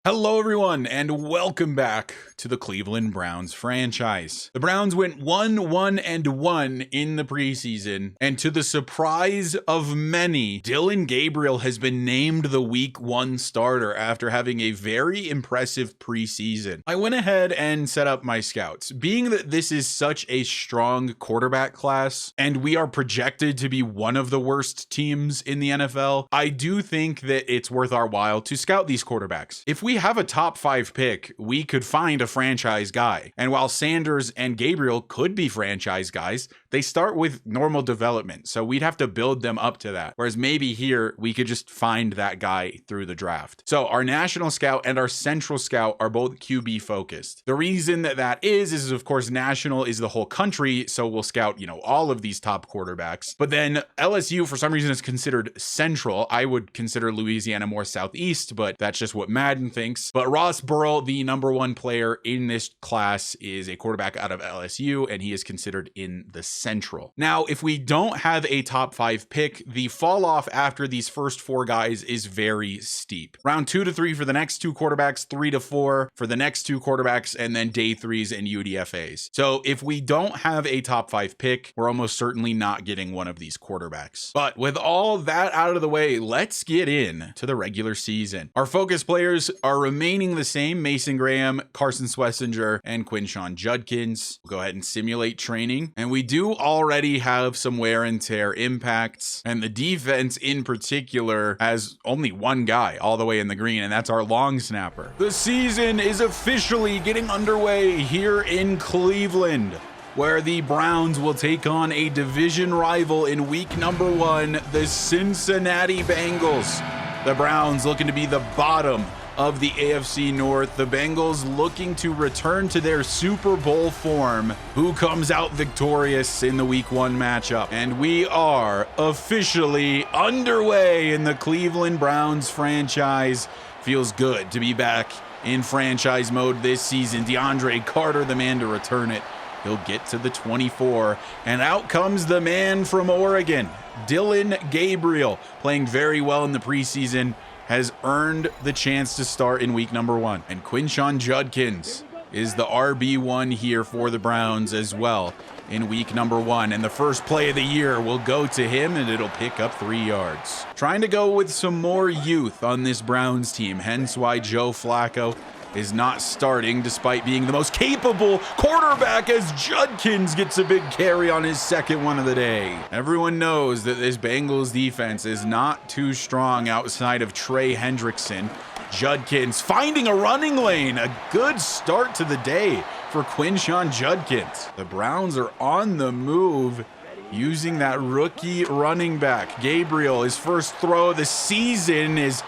Hello everyone and welcome back to the Cleveland Browns franchise. The Browns went 1-1-1 in the preseason, and to the surprise of many, Dillon Gabriel has been named the week 1 starter after having a very impressive preseason. I went ahead and set up my scouts. Being that this is such a strong quarterback class and we are projected to be one of the worst teams in the NFL, I do think that it's worth our while to scout these quarterbacks. If we have a top 5 pick, we could find a franchise guy. And while Sanders and Gabriel could be franchise guys, they start with normal development. So we'd have to build them up to that. Whereas maybe here we could just find that guy through the draft. So our national scout and our central scout are both QB focused. The reason that is of course national is the whole country. So we'll scout, all of these top quarterbacks. But then LSU for some reason is considered central. I would consider Louisiana more southeast, but that's just what Madden thinks. But Ross Burrell, the number 1 player in this class, is a quarterback out of LSU, and he is considered in the Central. Now, if we don't have a top 5 pick, the fall off after these first 4 guys is very steep. Round 2 to 3 for the next 2 quarterbacks, 3 to 4 for the next 2 quarterbacks, and then day 3s and UDFAs. So if we don't have a top 5 pick, we're almost certainly not getting one of these quarterbacks. But with all that out of the way, let's get in to the regular season. Our focus players are remaining the same: Mason Graham, Carson Swessinger, and Quinshon Judkins. We'll go ahead and simulate training. And we do already have some wear and tear impacts. And the defense in particular has only one guy all the way in the green, and that's our long snapper. The season is officially getting underway here in Cleveland, where the Browns will take on a division rival in week number 1, the Cincinnati Bengals. The Browns looking to be the bottom of the AFC North. The Bengals looking to return to their Super Bowl form. Who comes out victorious in the week 1 matchup? And we are officially underway in the Cleveland Browns franchise. Feels good to be back in franchise mode this season. DeAndre Carter, the man to return it. He'll get to the 24, and out comes the man from Oregon, Dillon Gabriel, playing very well in the preseason, has earned the chance to start in week number 1. And Quinshon Judkins is the RB1 here for the Browns as well in week number 1. And the first play of the year will go to him, and it'll pick up 3 yards. Trying to go with some more youth on this Browns team, hence why Joe Flacco is not starting despite being the most capable quarterback, as Judkins gets a big carry on his second one of the day. Everyone knows that this Bengals defense is not too strong outside of Trey Hendrickson. Judkins finding a running lane. A good start to the day for Quinshon Judkins. The Browns are on the move using that rookie running back. Gabriel, his first throw of the season is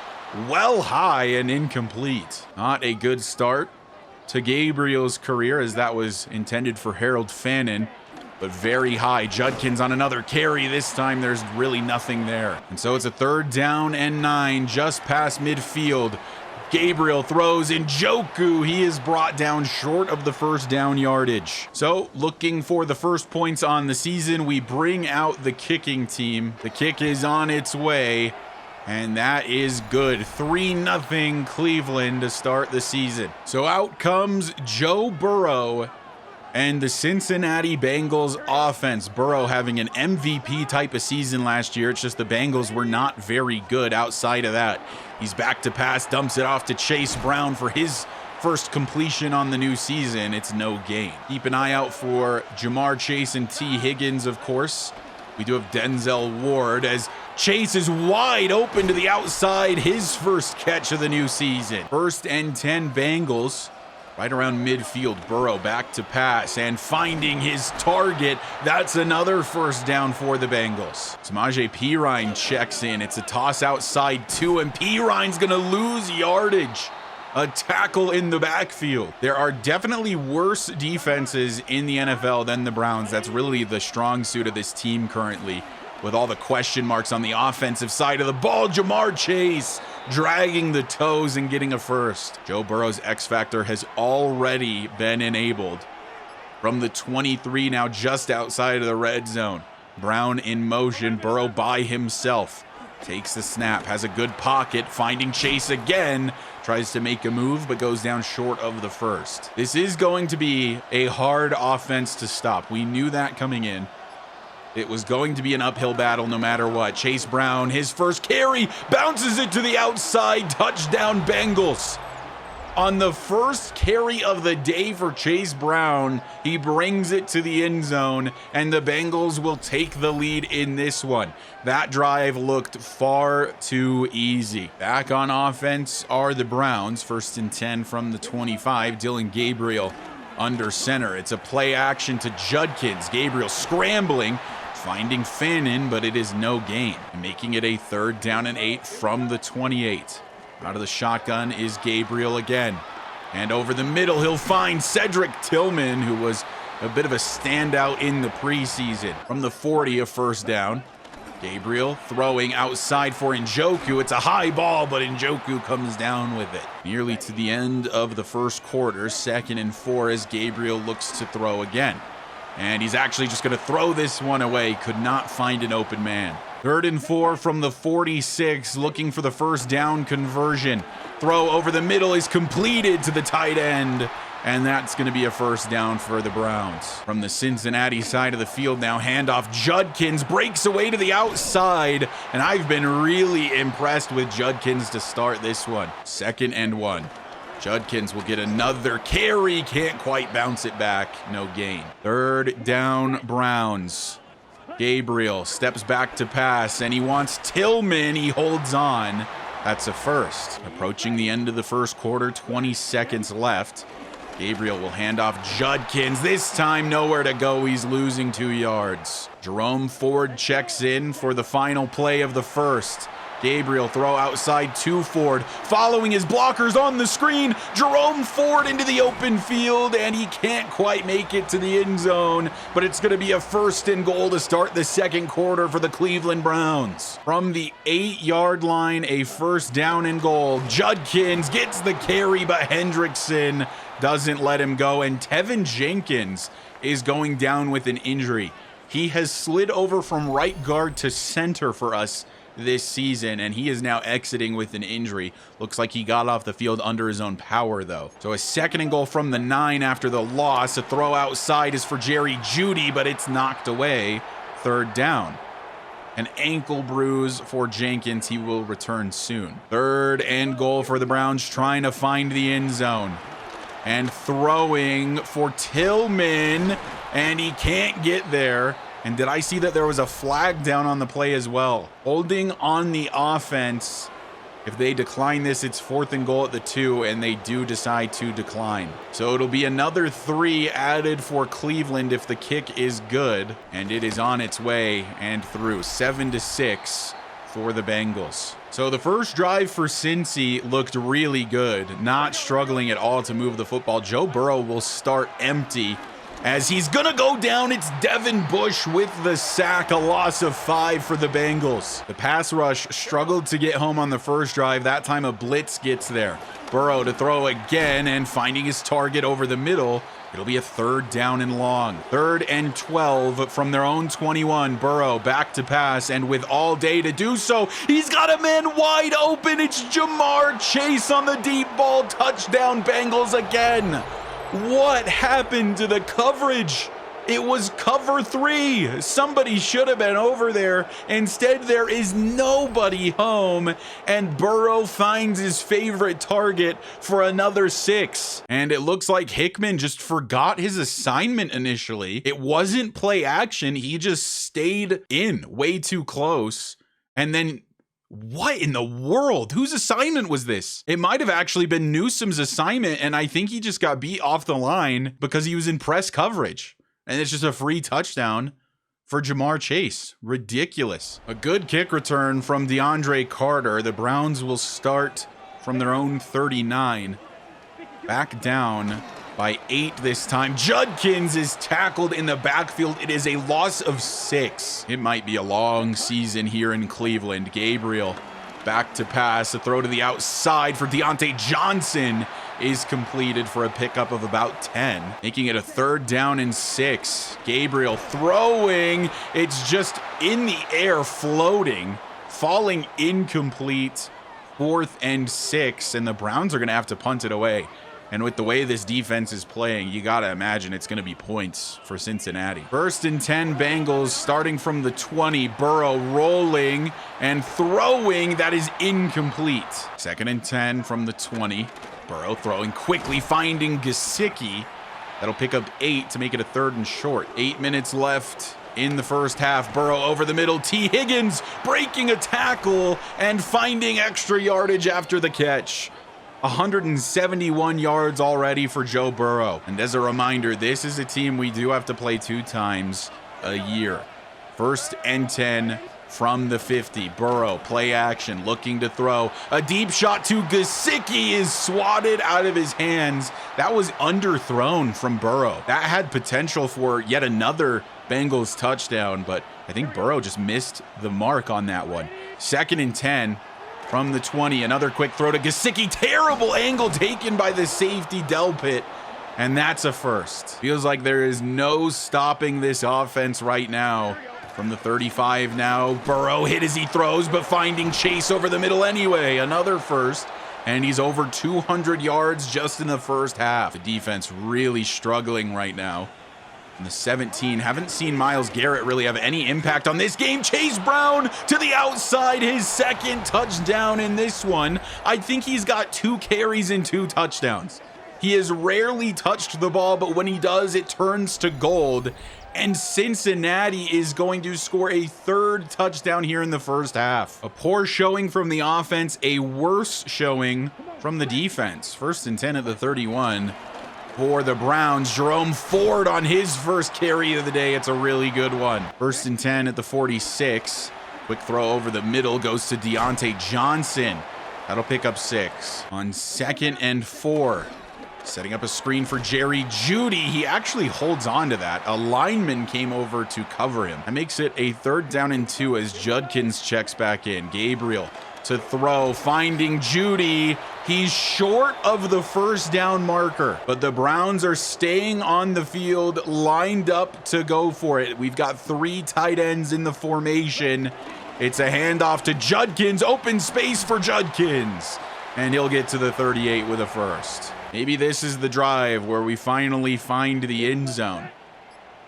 well high and incomplete. Not a good start to Gabriel's career, as that was intended for Harold Fannin, but very high. Judkins on another carry. This time there's really nothing there. And so it's a 3rd down and 9 just past midfield. Gabriel throws in Njoku. He is brought down short of the first down yardage. So looking for the first points on the season, we bring out the kicking team. The kick is on its way, and that is good. 3-0 Cleveland to start the season. So out comes Joe Burrow and the Cincinnati Bengals offense. Burrow having an MVP type of season last year. It's just the Bengals were not very good outside of that. He's back to pass, dumps it off to Chase Brown for his first completion on the new season. It's no gain. Keep an eye out for Jamar Chase and T. Higgins, of course. We do have Denzel Ward as Chase is wide open to the outside. His first catch of the new season. 1st and 10 Bengals. Right around midfield. Burrow back to pass and finding his target. That's another first down for the Bengals. Samaje Perine checks in. It's a toss outside 2, and Perine's going to lose yardage. A tackle in the backfield. There are definitely worse defenses in the NFL than the Browns. That's really the strong suit of this team currently, with all the question marks on the offensive side of the ball. Jamar Chase dragging the toes and getting a first. Joe Burrow's X Factor has already been enabled. From the 23, now just outside of the red zone. Brown in motion, Burrow by himself. Takes the snap, has a good pocket, finding Chase again. Tries to make a move, but goes down short of the first. This is going to be a hard offense to stop. We knew that coming in. It was going to be an uphill battle no matter what. Chase Brown, his first carry, bounces it to the outside. Touchdown, Bengals. On the first carry of the day for Chase Brown, he brings it to the end zone, and the Bengals will take the lead in this one. That drive looked far too easy. Back on offense are the Browns. 1st and 10 from the 25. Dillon Gabriel under center. It's a play action to Judkins. Gabriel scrambling, finding Fannin, but it is no gain. Making it a 3rd down and 8 from the 28. Out of the shotgun is Gabriel again. And over the middle, he'll find Cedric Tillman, who was a bit of a standout in the preseason. From the 40, a 1st down. Gabriel throwing outside for Njoku. It's a high ball, but Njoku comes down with it. Nearly to the end of the 1st quarter, 2nd and 4 as Gabriel looks to throw again. And he's actually just going to throw this one away. Could not find an open man. 3rd and 4 from the 46, looking for the 1st down conversion. Throw over the middle is completed to the tight end, and that's going to be a 1st down for the Browns. From the Cincinnati side of the field now, handoff. Judkins breaks away to the outside, and I've been really impressed with Judkins to start this one. 2nd and 1. Judkins will get another carry, can't quite bounce it back, no gain. 3rd down, Browns. Gabriel steps back to pass, and he wants Tillman. He holds on. That's a 1st. Approaching the end of the 1st quarter, 20 seconds left. Gabriel will hand off Judkins. This time, nowhere to go. He's losing 2 yards. Jerome Ford checks in for the final play of the 1st. Gabriel throw outside to Ford. Following his blockers on the screen, Jerome Ford into the open field, and he can't quite make it to the end zone, but it's going to be a 1st and goal to start the 2nd quarter for the Cleveland Browns. From the 8-yard line, a 1st down and goal. Judkins gets the carry, but Hendrickson doesn't let him go, and Tevin Jenkins is going down with an injury. He has slid over from right guard to center for us this season, and he is now exiting with an injury. Looks like he got off the field under his own power, though. So a 2nd and goal from the 9 after the loss. A throw outside is for Jerry Jeudy, but it's knocked away. 3rd down. An ankle bruise for Jenkins. He will return soon. 3rd and goal for the Browns, trying to find the end zone. And throwing for Tillman, and he can't get there. And did I see that there was a flag down on the play as well? Holding on the offense. If they decline this, it's 4th and goal at the 2, and they do decide to decline. So it'll be another 3 added for Cleveland if the kick is good, and it is on its way and through. 7-6 for the Bengals. So the first drive for Cincy looked really good, not struggling at all to move the football. Joe Burrow will start empty. As he's going to go down, it's Devin Bush with the sack, a loss of 5 for the Bengals. The pass rush struggled to get home on the first drive. That time a blitz gets there. Burrow to throw again and finding his target over the middle. It'll be a 3rd down and long. 3rd and 12 from their own 21. Burrow back to pass, and with all day to do so, he's got a man wide open. It's Jamar Chase on the deep ball. Touchdown, Bengals again. What happened to the coverage? It was cover 3. Somebody should have been over there. Instead, there is nobody home, and Burrow finds his favorite target for another 6. And it looks like Hickman just forgot his assignment initially. It wasn't play action. He just stayed in way too close. And then what in the world? Whose assignment was this? It might have actually been Newsom's assignment, and I think he just got beat off the line because he was in press coverage. And it's just a free touchdown for Jamar Chase. Ridiculous. A good kick return from DeAndre Carter. The Browns will start from their own 39. Back down by 8 this time. Judkins is tackled in the backfield. It is a loss of 6. It might be a long season here in Cleveland. Gabriel back to pass. A throw to the outside for Deontay Johnson is completed for a pickup of about 10, making it a 3rd down and 6. Gabriel throwing. It's just in the air, floating, falling incomplete 4th and 6, and the Browns are going to have to punt it away. And with the way this defense is playing, you got to imagine it's going to be points for Cincinnati. 1st and 10 Bengals starting from the 20. Burrow rolling and throwing. That is incomplete. 2nd and 10 from the 20. Burrow throwing quickly, finding Gesicki. That'll pick up 8 to make it a 3rd and short. 8 minutes left in the first half. Burrow over the middle. T. Higgins breaking a tackle and finding extra yardage after the catch. 171 yards already for Joe Burrow. And as a reminder, this is a team we do have to play 2 times a year. 1st and 10 from the 50. Burrow, play action, looking to throw. A deep shot to Gesicki is swatted out of his hands. That was underthrown from Burrow. That had potential for yet another Bengals touchdown, but I think Burrow just missed the mark on that one. 2nd and 10. From the 20, another quick throw to Gesicki. Terrible angle taken by the safety Delpit, and that's a 1st. Feels like there is no stopping this offense right now. From the 35 now, Burrow hit as he throws, but finding Chase over the middle anyway. Another 1st, and he's over 200 yards just in the first half. The defense really struggling right now. And the 17, haven't seen Myles Garrett really have any impact on this game. Chase Brown to the outside, his 2nd touchdown in this one. I think he's got 2 carries and 2 touchdowns. He has rarely touched the ball, but when he does, it turns to gold. And Cincinnati is going to score a 3rd touchdown here in the first half. A poor showing from the offense, a worse showing from the defense. 1st and 10 at the 31. For the Browns, Jerome Ford on his first carry of the day. It's a really good one. 1st and 10 at the 46. Quick throw over the middle goes to Deontay Johnson. That'll pick up 6. On 2nd and 4. Setting up a screen for Jerry Jeudy. He actually holds on to that. A lineman came over to cover him. That makes it a 3rd down and 2 as Judkins checks back in. Gabriel to throw, finding Jeudy. He's short of the 1st down marker, but the Browns are staying on the field, lined up to go for it. We've got 3 tight ends in the formation. It's a handoff to Judkins, open space for Judkins, and he'll get to the 38 with a 1st. Maybe this is the drive where we finally find the end zone.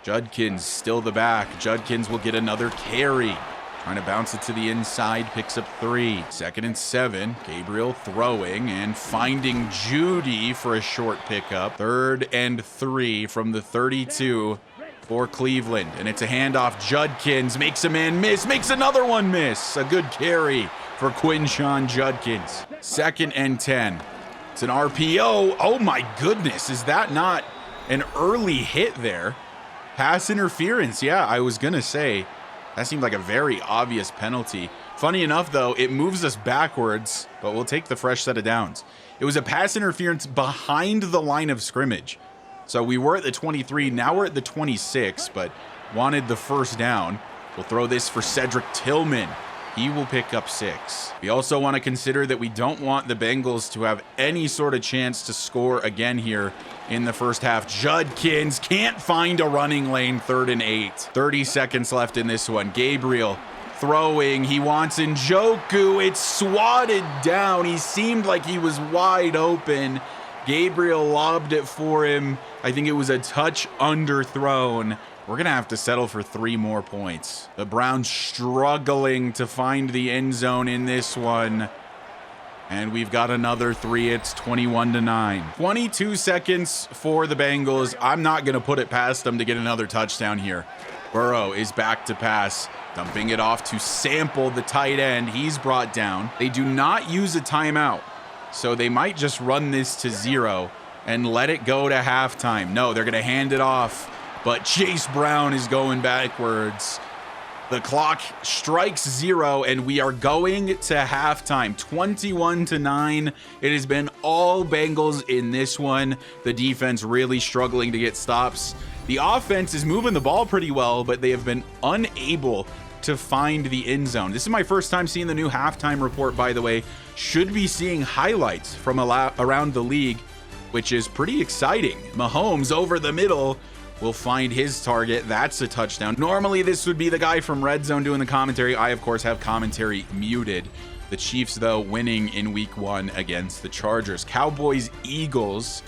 Judkins still the back. Judkins will get another carry. Trying to bounce it to the inside, picks up 3. 2nd and 7, Gabriel throwing and finding Jeudy for a short pickup. 3rd and 3 from the 32 for Cleveland. And it's a handoff. Judkins makes a man miss, makes another one miss. A good carry for Quinshon Judkins. 2nd and 10. It's an RPO. Oh my goodness, is that not an early hit there? Pass interference, yeah, I was gonna say. That seemed like a very obvious penalty. Funny enough, though, it moves us backwards, but we'll take the fresh set of downs. It was a pass interference behind the line of scrimmage. So we were at the 23, now we're at the 26, but wanted the 1st down. We'll throw this for Cedric Tillman. He will pick up 6. We also want to consider that we don't want the Bengals to have any sort of chance to score again here in the first half. Judkins can't find a running lane. 3rd and 8. 30 seconds left in this one. Gabriel throwing. He wants Njoku. It's swatted down. He seemed like he was wide open. Gabriel lobbed it for him. I think it was a touch underthrown. We're going to have to settle for 3 more points. The Browns struggling to find the end zone in this one. And we've got another 3. It's 21-9. 22 seconds for the Bengals. I'm not going to put it past them to get another touchdown here. Burrow is back to pass, dumping it off to Sample, the tight end. He's brought down. They do not use a timeout, so they might just run this to 0 and let it go to halftime. No, they're going to hand it off. But Chase Brown is going backwards. The clock strikes 0, and we are going to halftime. 21-9. It has been all Bengals in this one. The defense really struggling to get stops. The offense is moving the ball pretty well, but they have been unable to find the end zone. This is my first time seeing the new halftime report, by the way. Should be seeing highlights from around the league, which is pretty exciting. Mahomes over the middle will find his target. That's a touchdown. Normally, this would be the guy from Red Zone doing the commentary. I, of course, have commentary muted. The Chiefs, though, winning in week 1 against the Chargers. Cowboys, Eagles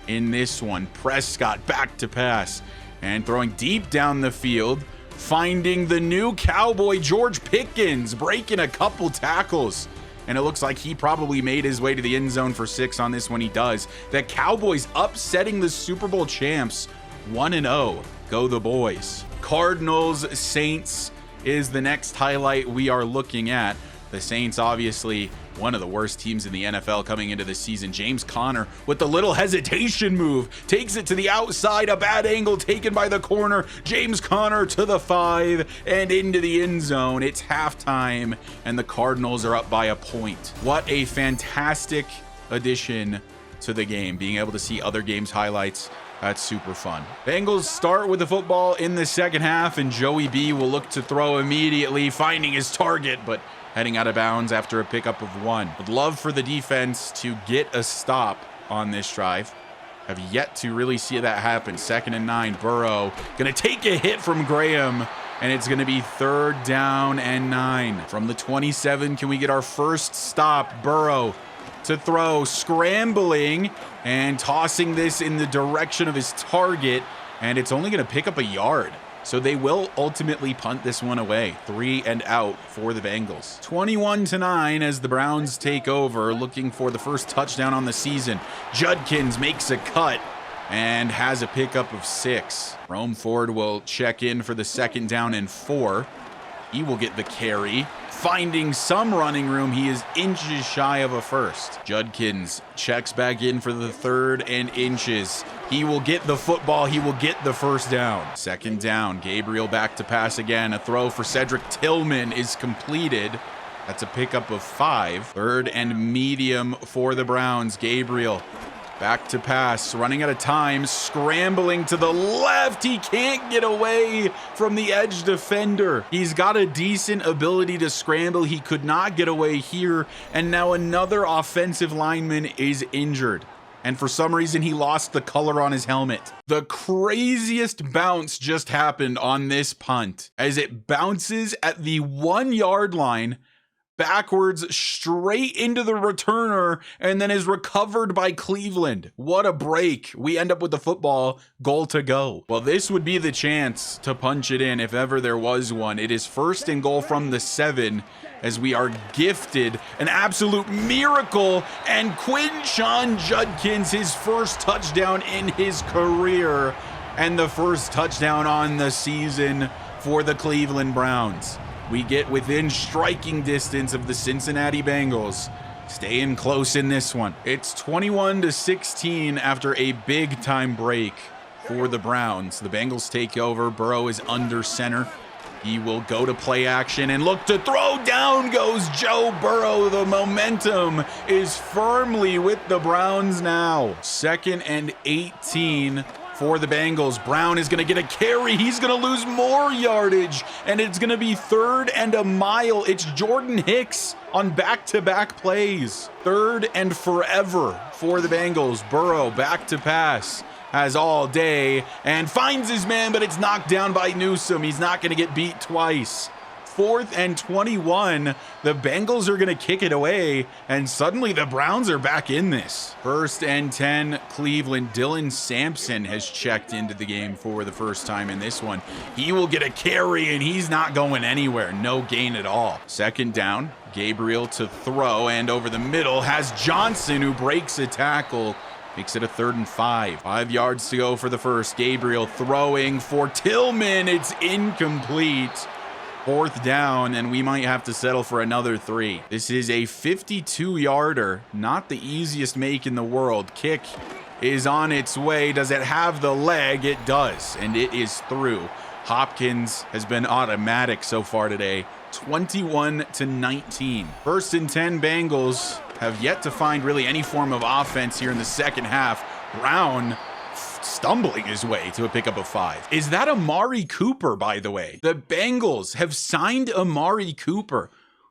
in this one. Prescott back to pass and throwing deep down the field, finding the new Cowboy, George Pickens, breaking a couple tackles. And it looks like he probably made his way to the end zone for 6 on this one. He does. The Cowboys upsetting the Super Bowl champs 1-0. Go the boys. Cardinals, Saints is the next highlight we are looking at. The Saints, obviously, one of the worst teams in the NFL coming into the season. James Conner with the little hesitation move. Takes it to the outside. A bad angle taken by the corner. James Conner to the 5 and into the end zone. It's halftime, and the Cardinals are up by a point. What a fantastic addition to the game. Being able to see other games' highlights. That's super fun. Bengals start with the football in the second half, and Joey B will look to throw immediately, finding his target, but heading out of bounds after a pickup of 1. Would love for the defense to get a stop on this drive. Have yet to really see that happen. 2nd and 9. Burrow gonna take a hit from Graham, and it's gonna be 3rd down and 9. From the 27, can we get our first stop? Burrow to throw, scrambling and tossing this in the direction of his target, and it's only gonna pick up a yard. So they will ultimately punt this one away. 3 and out for the Bengals. 21-9 as the Browns take over, looking for the first touchdown on the season. Judkins makes a cut and has a pickup of 6. Rome Ford will check in for the 2nd down and 4. He will get the carry. Finding some running room, he is inches shy of a first. Judkins checks back in for the 3rd and inches. He will get the football. He will get the first down. 2nd down. Gabriel back to pass again. A throw for Cedric Tillman is completed. That's a pickup of 5. 3rd and medium for the Browns. Gabriel back to pass, running out of time, scrambling to the left. He can't get away from the edge defender. He's got a decent ability to scramble. He could not get away here. And now another offensive lineman is injured. And for some reason, he lost the color on his helmet. The craziest bounce just happened on this punt as it bounces at the 1-yard line backwards straight into the returner and then is recovered by Cleveland. What a break. We end up with the football, goal to go. Well, this would be the chance to punch it in if ever there was one. It is 1st and goal from the 7 as we are gifted an absolute miracle, and Quinshon Judkins, his first touchdown in his career and the first touchdown on the season for the Cleveland Browns. We get within striking distance of the Cincinnati Bengals, staying close in this one. It's 21-16 after a big-time break for the Browns. The Bengals take over. Burrow is under center. He will go to play action and look to throw. Down goes Joe Burrow. The momentum is firmly with the Browns now. 2nd and 18. For the Bengals. Brown is going to get a carry. He's going to lose more yardage, and it's going to be 3rd and a mile. It's Jordan Hicks on back-to-back plays. 3rd and forever for the Bengals. Burrow back to pass. Has all day and finds his man, but it's knocked down by Newsome. He's not going to get beat twice. 4th and 21. The Bengals are going to kick it away, and suddenly the Browns are back in this. 1st and 10, Cleveland. Dillon Sampson has checked into the game for the first time in this one. He will get a carry, and he's not going anywhere. No gain at all. 2nd down, Gabriel to throw, and over the middle has Johnson, who breaks a tackle. Makes it a 3rd and 5. 5 yards to go for the first. Gabriel throwing for Tillman. It's incomplete. 4th down, and we might have to settle for another 3. This is a 52-yarder. Not the easiest make in the world. Kick is on its way. Does it have the leg? It does, and it is through. Hopkins has been automatic so far today. 21-19. 1st and 10 Bengals have yet to find really any form of offense here in the second half. Brown stumbling his way to a pickup of 5. Is that Amari Cooper, by the way? The Bengals have signed Amari Cooper.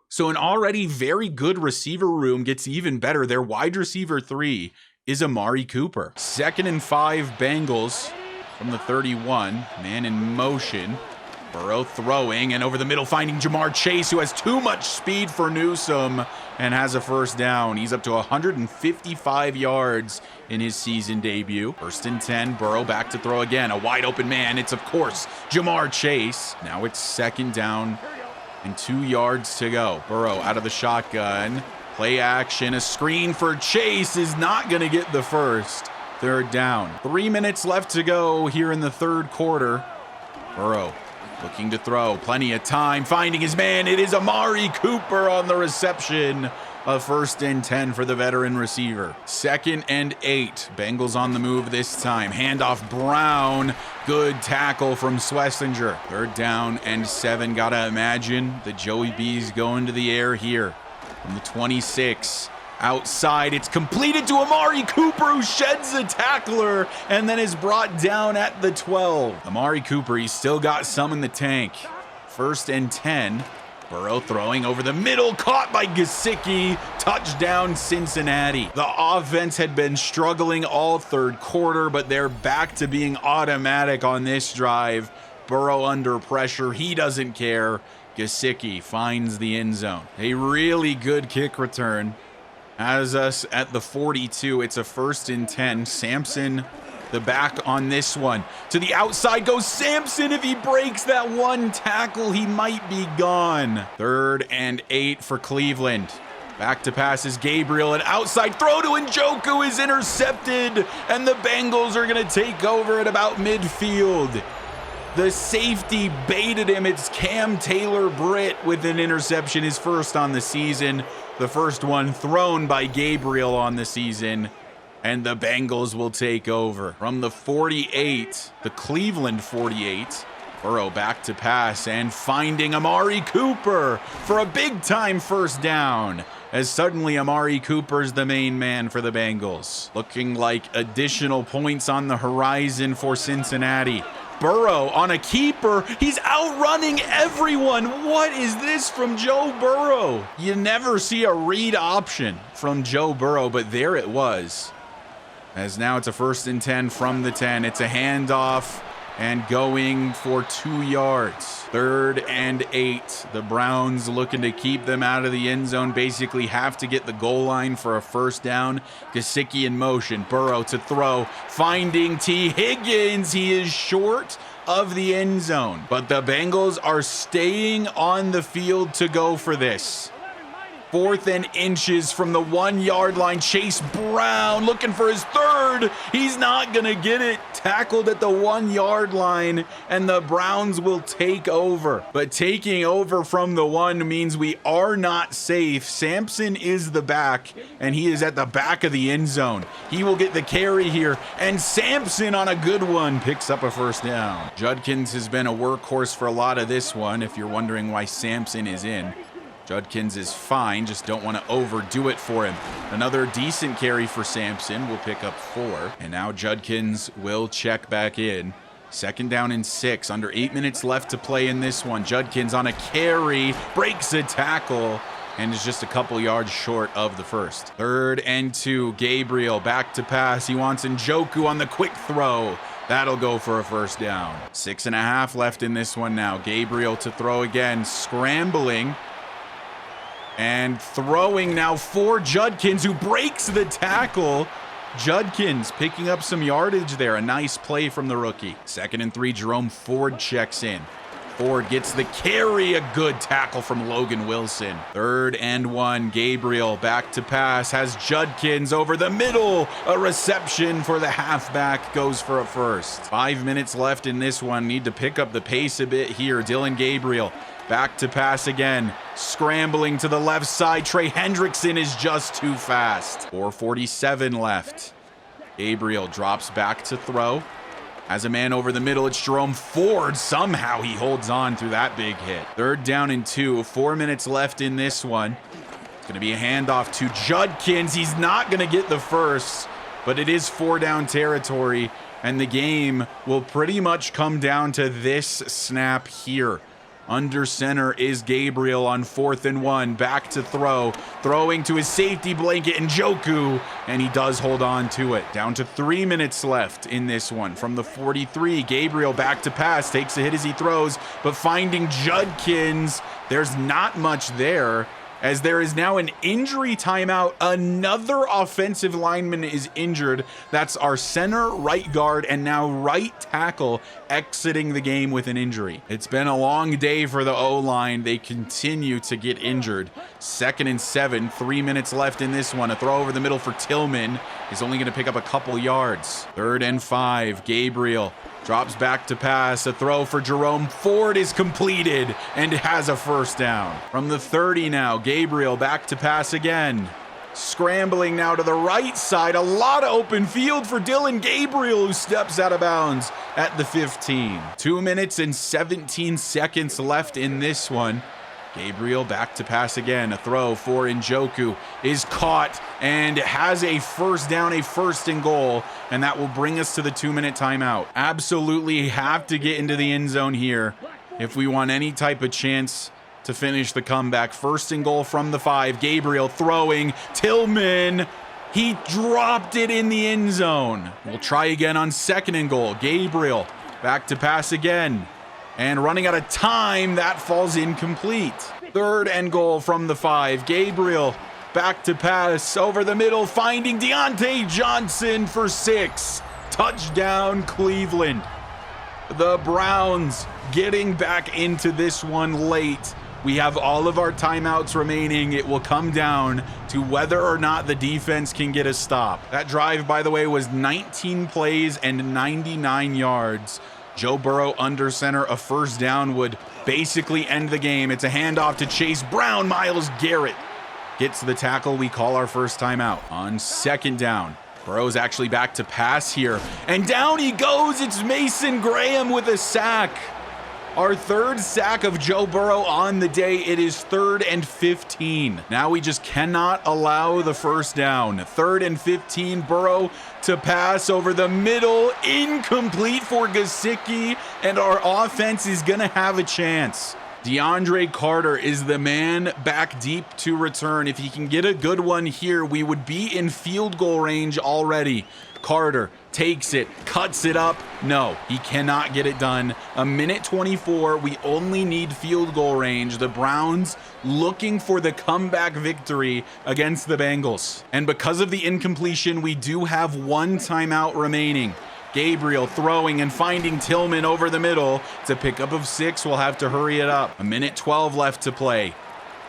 So an already very good receiver room gets even better. Their wide receiver 3 is Amari Cooper. 2nd and 5 Bengals from the 31. Man in motion. Burrow throwing, and over the middle finding Jamar Chase, who has too much speed for Newsome and has a first down. He's up to 155 yards in his season debut. 1st and 10, Burrow back to throw again. A wide open man. It's, of course, Jamar Chase. Now it's 2nd down and 2 yards to go. Burrow out of the shotgun. Play action. A screen for Chase is not going to get the first. 3rd down. 3 minutes left to go here in the 3rd quarter. Burrow looking to throw. Plenty of time. Finding his man. It is Amari Cooper on the reception. A 1st and 10 for the veteran receiver. 2nd and 8. Bengals on the move this time. Handoff Brown. Good tackle from Schlesinger. 3rd down and 7. Gotta imagine the Joey B's going to the air here. From the 26. Outside, it's completed to Amari Cooper, who sheds a tackler and then is brought down at the 12. Amari Cooper, he's still got some in the tank. 1st and 10. Burrow throwing over the middle, caught by Gesicki. Touchdown, Cincinnati. The offense had been struggling all 3rd quarter, but they're back to being automatic on this drive. Burrow under pressure. He doesn't care. Gesicki finds the end zone. A really good kick return. Has us at the 42. It's a 1st and 10. Sampson, the back on this one. To the outside goes Sampson. If he breaks that one tackle, he might be gone. 3rd and 8 for Cleveland. Back to pass is Gabriel. An outside throw to Njoku is intercepted. And the Bengals are going to take over at about midfield. The safety baited him. It's Cam Taylor-Britt with an interception, his 1st on the season. The first one thrown by Gabriel on the season. And the Bengals will take over. From the 48, the Cleveland 48, Burrow back to pass and finding Amari Cooper for a big-time 1st down. As suddenly Amari Cooper's the main man for the Bengals. Looking like additional points on the horizon for Cincinnati. Burrow on a keeper. He's outrunning everyone. What is this from Joe Burrow? You never see a read option from Joe Burrow, but there it was. As now it's a 1st and 10 from the 10. It's a handoff and going for 2 yards. 3rd and 8. The Browns looking to keep them out of the end zone. Basically have to get the goal line for a 1st down. Gesicki in motion. Burrow to throw. Finding T. Higgins. He is short of the end zone. But the Bengals are staying on the field to go for this. 4th and inches from the 1 yard line. Chase Brown looking for his 3rd. He's not going to get it. Tackled at the 1 yard line, and the Browns will take over. But taking over from the 1 means we are not safe. Sampson is the back, and he is at the back of the end zone. He will get the carry here, and Sampson on a good one picks up a 1st down. Judkins has been a workhorse for a lot of this one, if you're wondering why Sampson is in. Judkins is fine, just don't want to overdo it for him. Another decent carry for Sampson will pick up 4. And now Judkins will check back in. 2nd down and 6, under 8 minutes left to play in this one. Judkins on a carry, breaks a tackle, and is just a couple yards short of the 1st. 3rd and 2, Gabriel back to pass. He wants Njoku on the quick throw. That'll go for a 1st down. 6.5 left in this one now. Gabriel to throw again, scrambling. And throwing now for Judkins, who breaks the tackle. Judkins picking up some yardage there. A nice play from the rookie. 2nd and 3, Jerome Ford checks in. Ford gets the carry. A good tackle from Logan Wilson. 3rd and 1, Gabriel back to pass. Has Judkins over the middle. A reception for the halfback. Goes for a 1st. 5 minutes left in this one. Need to pick up the pace a bit here. Dillon Gabriel back to pass again. Scrambling to the left side. Trey Hendrickson is just too fast. 4:47 left. Gabriel drops back to throw. Has a man over the middle. It's Jerome Ford. Somehow he holds on through that big hit. 3rd down and 2. 4 minutes left in this one. It's going to be a handoff to Judkins. He's not going to get the 1st, but it is 4 down territory, and the game will pretty much come down to this snap here. Under center is Gabriel on 4th and 1. Back to throw. Throwing to his safety blanket, Njoku, and he does hold on to it. Down to 3 minutes left in this one. From the 43, Gabriel back to pass. Takes a hit as he throws, but finding Judkins, there's not much there, as there is now an injury timeout. Another offensive lineman is injured. That's our center, right guard, and now right tackle exiting the game with an injury. It's been a long day for the O-line. They continue to get injured. 2nd and 7, 3 minutes left in this one. A throw over the middle for Tillman is only going to pick up a couple yards. 3rd and 5, Gabriel drops back to pass. A throw for Jerome Ford is completed and has a first down. From the 30 now, Gabriel back to pass again. Scrambling now to the right side. A lot of open field for Dillon. Gabriel, who steps out of bounds at the 15. 2 minutes and 17 seconds left in this one. Gabriel back to pass again. A throw for Njoku is caught and has a first down, a 1st and goal, and that will bring us to the 2-minute timeout. Absolutely have to get into the end zone here if we want any type of chance to finish the comeback. 1st and goal from the 5. Gabriel throwing. Tillman, he dropped it in the end zone. We'll try again on 2nd and goal. Gabriel back to pass again. And running out of time, that falls incomplete. 3rd and goal from the 5. Gabriel back to pass over the middle, finding Deontay Johnson for 6. Touchdown, Cleveland. The Browns getting back into this one late. We have all of our timeouts remaining. It will come down to whether or not the defense can get a stop. That drive, by the way, was 19 plays and 99 yards. Joe Burrow under center. A first down would basically end the game. It's a handoff to Chase Brown. Myles Garrett gets the tackle. We call our first timeout. On 2nd down, Burrow's actually back to pass here. And down he goes. It's Mason Graham with a sack. Our 3rd sack of Joe Burrow on the day. It is 3rd and 15. Now we just cannot allow the first down. 3rd and 15, Burrow to pass over the middle. Incomplete for Gesicki, and our offense is going to have a chance. DeAndre Carter is the man back deep to return. If he can get a good one here, we would be in field goal range already. Carter takes it, cuts it up. No, he cannot get it done. 1:24. We only need field goal range. The Browns looking for the comeback victory against the Bengals. And because of the incompletion, we do have 1 timeout remaining. Gabriel throwing and finding Tillman over the middle. It's a pickup of 6. We'll have to hurry it up. 1:12 left to play.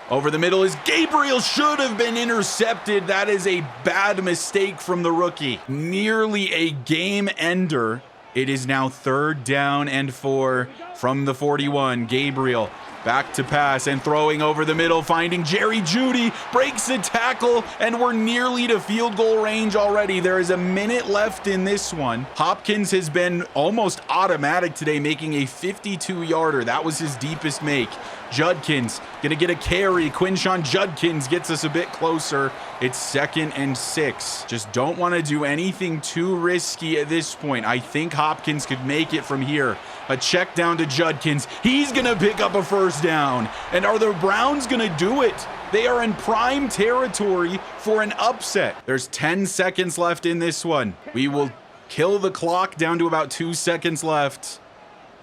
Over the middle is Gabriel, should have been intercepted. That is a bad mistake from the rookie. Nearly a game ender. It is now 3rd down and 4 from the 41. Gabriel back to pass and throwing over the middle, finding Jerry Jeudy, breaks the tackle, and we're nearly to field goal range already. There is a minute left in this one. Hopkins has been almost automatic today, making a 52-yarder. That was his deepest make. Judkins gonna get a carry. Quinshon Judkins gets us a bit closer. It's 2nd and 6. Just don't want to do anything too risky at this point. I think Hopkins could make it from here. A check down to Judkins. He's gonna pick up a first down. And are the Browns gonna do it? They are in prime territory for an upset. There's 10 seconds left in this one. We will kill the clock down to about 2 seconds left.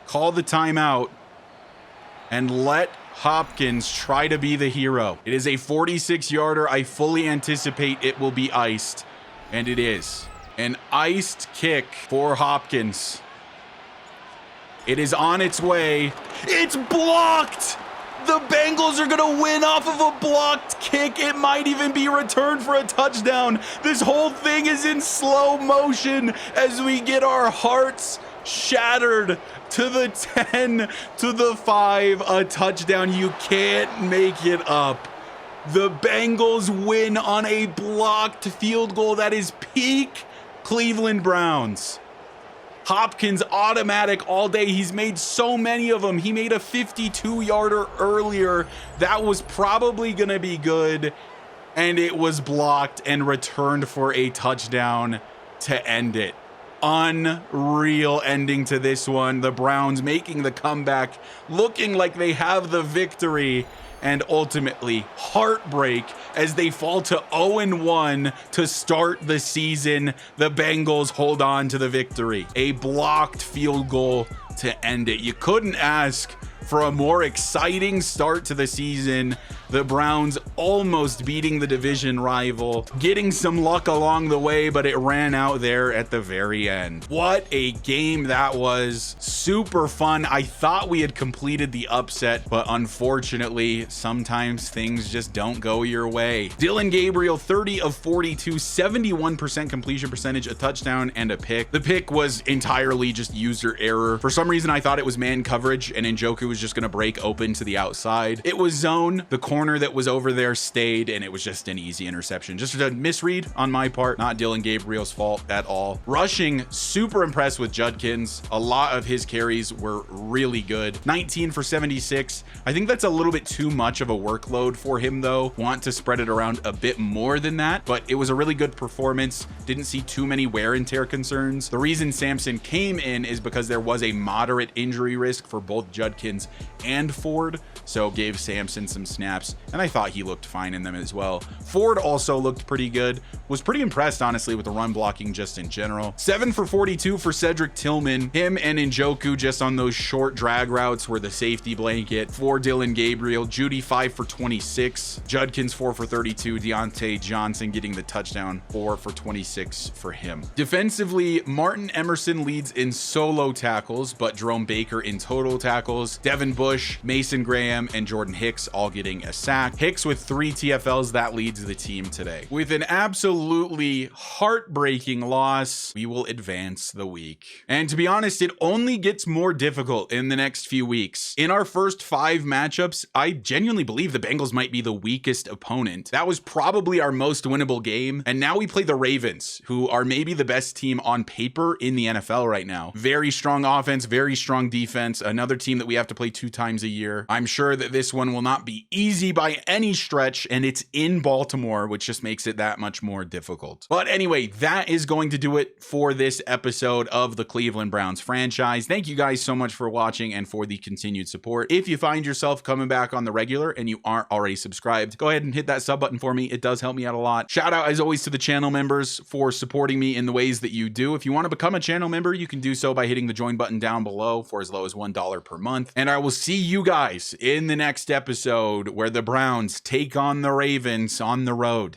Call the timeout and let Hopkins try to be the hero. It is a 46-yarder. I fully anticipate it will be iced, and it is. An iced kick for Hopkins. It is on its way. It's blocked! The Bengals are gonna win off of a blocked kick. It might even be returned for a touchdown. This whole thing is in slow motion as we get our hearts shattered. To the 10, to the 5, a touchdown. You can't make it up. The Bengals win on a blocked field goal. That is peak Cleveland Browns. Hopkins automatic all day. He's made so many of them. He made a 52-yarder earlier. That was probably going to be good, and it was blocked and returned for a touchdown to end it. unreal ending to this one. The Browns making the comeback, looking like they have the victory, and ultimately heartbreak as they fall to 0-1 to start the season. The Bengals hold on to the victory. A blocked field goal to end it. You couldn't ask for a more exciting start to the season. The Browns almost beating the division rival, getting some luck along the way, but it ran out there at the very end. What a game that was. Super fun. I thought we had completed the upset, but unfortunately, sometimes things just don't go your way. Dillon Gabriel, 30 of 42, 71% completion percentage, a touchdown and a pick. The pick was entirely just user error. For some reason, I thought it was man coverage and Njoku was just going to break open to the outside. It was zone. The corner that was over there stayed, and it was just an easy interception. Just a misread on my part, not Dillon Gabriel's fault at all. Rushing, super impressed with Judkins. A lot of his carries were really good. 19 for 76. I think that's a little bit too much of a workload for him though. Want to spread it around a bit more than that, but it was a really good performance. Didn't see too many wear and tear concerns. The reason Sampson came in is because there was a moderate injury risk for both Judkins and Ford, so gave Sampson some snaps, and I thought he looked fine in them as well. Ford also looked pretty good. Was pretty impressed, honestly, with the run blocking just in general. 7 for 42 for Cedric Tillman. Him and Njoku just on those short drag routes were the safety blanket for Dillon Gabriel. Judy 5 for 26. Judkins 4 for 32. Deontay Johnson getting the touchdown, 4 for 26 for him. Defensively, Martin Emerson leads in solo tackles, but Jerome Baker in total tackles. Devin Bush, Mason Graham, and Jordan Hicks all getting a sack. Hicks with 3 TFLs, that leads the team today. With an absolutely heartbreaking loss, we will advance the week. And to be honest, it only gets more difficult in the next few weeks. In our first 5 matchups, I genuinely believe the Bengals might be the weakest opponent. That was probably our most winnable game. And now we play the Ravens, who are maybe the best team on paper in the NFL right now. Very strong offense, very strong defense. Another team that we have to play 2 times a year. I'm sure that this one will not be easy by any stretch, and it's in Baltimore, which just makes it that much more difficult. But anyway, that is going to do it for this episode of the Cleveland Browns franchise. Thank you guys so much for watching and for the continued support. If you find yourself coming back on the regular and you aren't already subscribed, go ahead and hit that sub button for me. It does help me out a lot. Shout out as always to the channel members for supporting me in the ways that you do. If you want to become a channel member, you can do so by hitting the join button down below for as low as $1 per month. And I will see you guys in the next episode where the Browns take on the Ravens on the road.